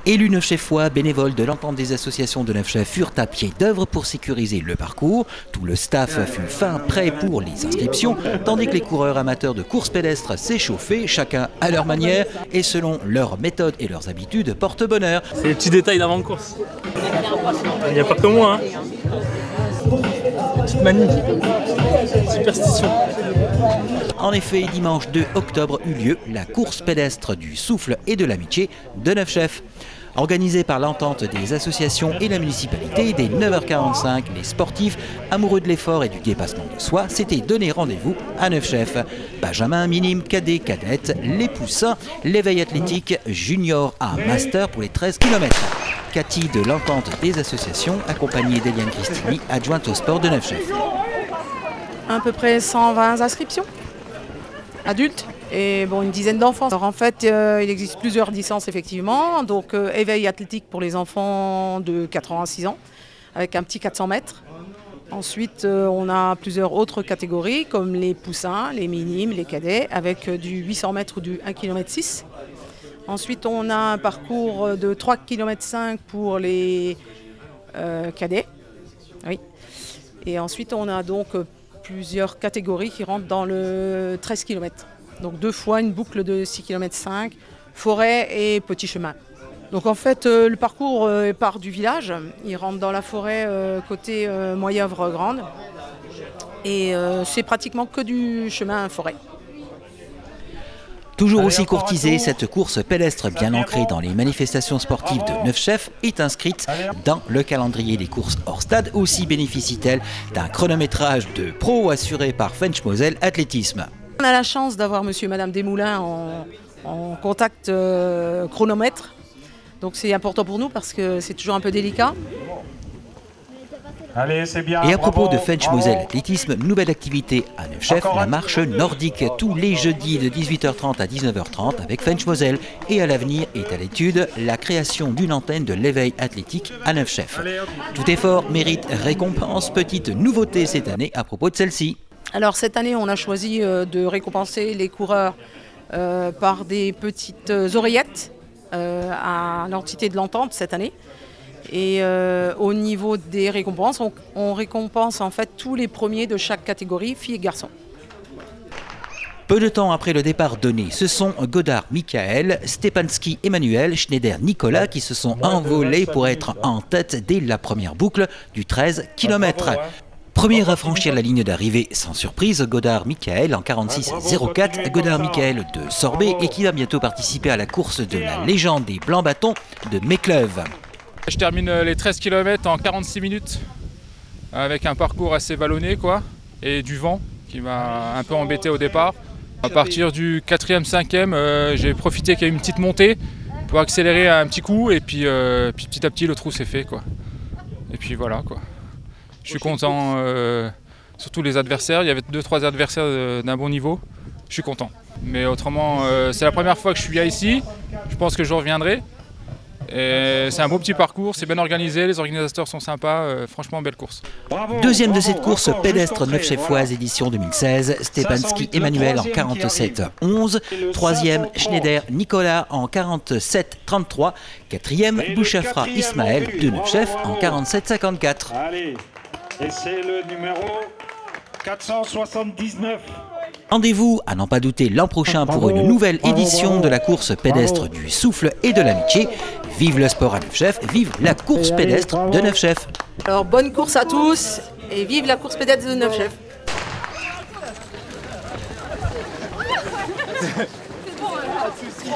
Élus neufcheffois, bénévoles de l'entente des associations de Neufchef furent à pied d'œuvre pour sécuriser le parcours. Tout le staff fut fin prêt pour les inscriptions, tandis que les coureurs amateurs de course pédestre s'échauffaient, chacun à leur manière et selon leurs méthodes et leurs habitudes porte-bonheur. C'est les petits détails d'avant-course. Il n'y a pas que moi, hein. Petite manie, superstition. En effet, dimanche 2 octobre eut lieu la course pédestre du souffle et de l'amitié de Neufchef. Organisée par l'entente des associations et la municipalité, dès 9h45, les sportifs, amoureux de l'effort et du dépassement de soi, s'étaient donné rendez-vous à Neufchef. Benjamin, minime, cadet, cadette, les poussins, l'éveil athlétique, junior à master pour les 13 km. Cathy de l'entente des associations, accompagnée d'Eliane Christini, adjointe au sport de Neufchef. À peu près 120 inscriptions adultes et bon, une dizaine d'enfants. Alors en fait, il existe plusieurs licences effectivement. Donc éveil athlétique pour les enfants de 4 ans à 6 ans avec un petit 400 mètres. Ensuite, on a plusieurs autres catégories comme les poussins, les minimes, les cadets avec du 800 mètres ou du 1,6 km. Ensuite, on a un parcours de 3,5 km pour les cadets. Oui. Et ensuite, on a donc plusieurs catégories qui rentrent dans le 13 km. Donc 2 fois une boucle de 6,5 km, forêt et petit chemin. Donc en fait, le parcours part du village. Il rentre dans la forêt côté Moyeuvre-Grande. Et c'est pratiquement que du chemin forêt. Toujours aussi courtisée, cette course pédestre bien ancrée dans les manifestations sportives de Neufchef est inscrite dans le calendrier des courses hors stade. Aussi bénéficie-t-elle d'un chronométrage de pro assuré par French Moselle Athlétisme. On a la chance d'avoir monsieur et madame Desmoulins en contact chronomètre. Donc c'est important pour nous parce que c'est toujours un peu délicat. Allez, c'est bien, et à propos bravo, de French Moselle Athlétisme, nouvelle activité à Neufchef, la marche nordique, tous les jeudis de 18h30 à 19h30 avec French Moselle. Et à l'avenir est à l'étude la création d'une antenne de l'éveil athlétique à Neufchef. Tout effort mérite récompense. Petite nouveauté cette année à propos de celle-ci. Alors cette année, on a choisi de récompenser les coureurs par des petites oreillettes à l'entité de l'entente cette année. Et au niveau des récompenses, on récompense en fait tous les premiers de chaque catégorie, filles et garçons. Peu de temps après le départ donné, ce sont Godard Michael, Stepanski Emmanuel, Schneider Nicolas qui se sont envolés pour être en tête dès la première boucle du 13 km. Premier à franchir la ligne d'arrivée sans surprise, Godard Michael en 46,04. Godard Michael de Sorbet et qui va bientôt participer à la course de la légende des Blancs Bâtons de Mécleuve. Je termine les 13 km en 46 minutes avec un parcours assez vallonné quoi, et du vent qui m'a un peu embêté au départ. À partir du 4e, 5e, j'ai profité qu'il y a eu une petite montée pour accélérer un petit coup et puis petit à petit le trou s'est fait quoi. Et puis voilà quoi. Je suis content, surtout les adversaires, il y avait 2-3 adversaires d'un bon niveau, je suis content. Mais autrement, c'est la première fois que je suis ici, je pense que je reviendrai. C'est un beau petit parcours, c'est bien organisé, les organisateurs sont sympas, franchement belle course. Deuxième de cette course pédestre neufcheffoise édition 2016, Stepanski Emmanuel en 47,11. Troisième, Schneider Nicolas en 47,33. Quatrième, Bouchafra Ismaël de Neufchef en 47,54. Allez, et c'est le numéro 479. Rendez-vous, à n'en pas douter, l'an prochain pour une nouvelle édition de la course pédestre du souffle et de l'amitié. Vive le sport à Neufchef, vive la course pédestre de Neufchef. Alors bonne course à tous et vive la course pédestre de Neufchef. C'est bon, pas de soucis.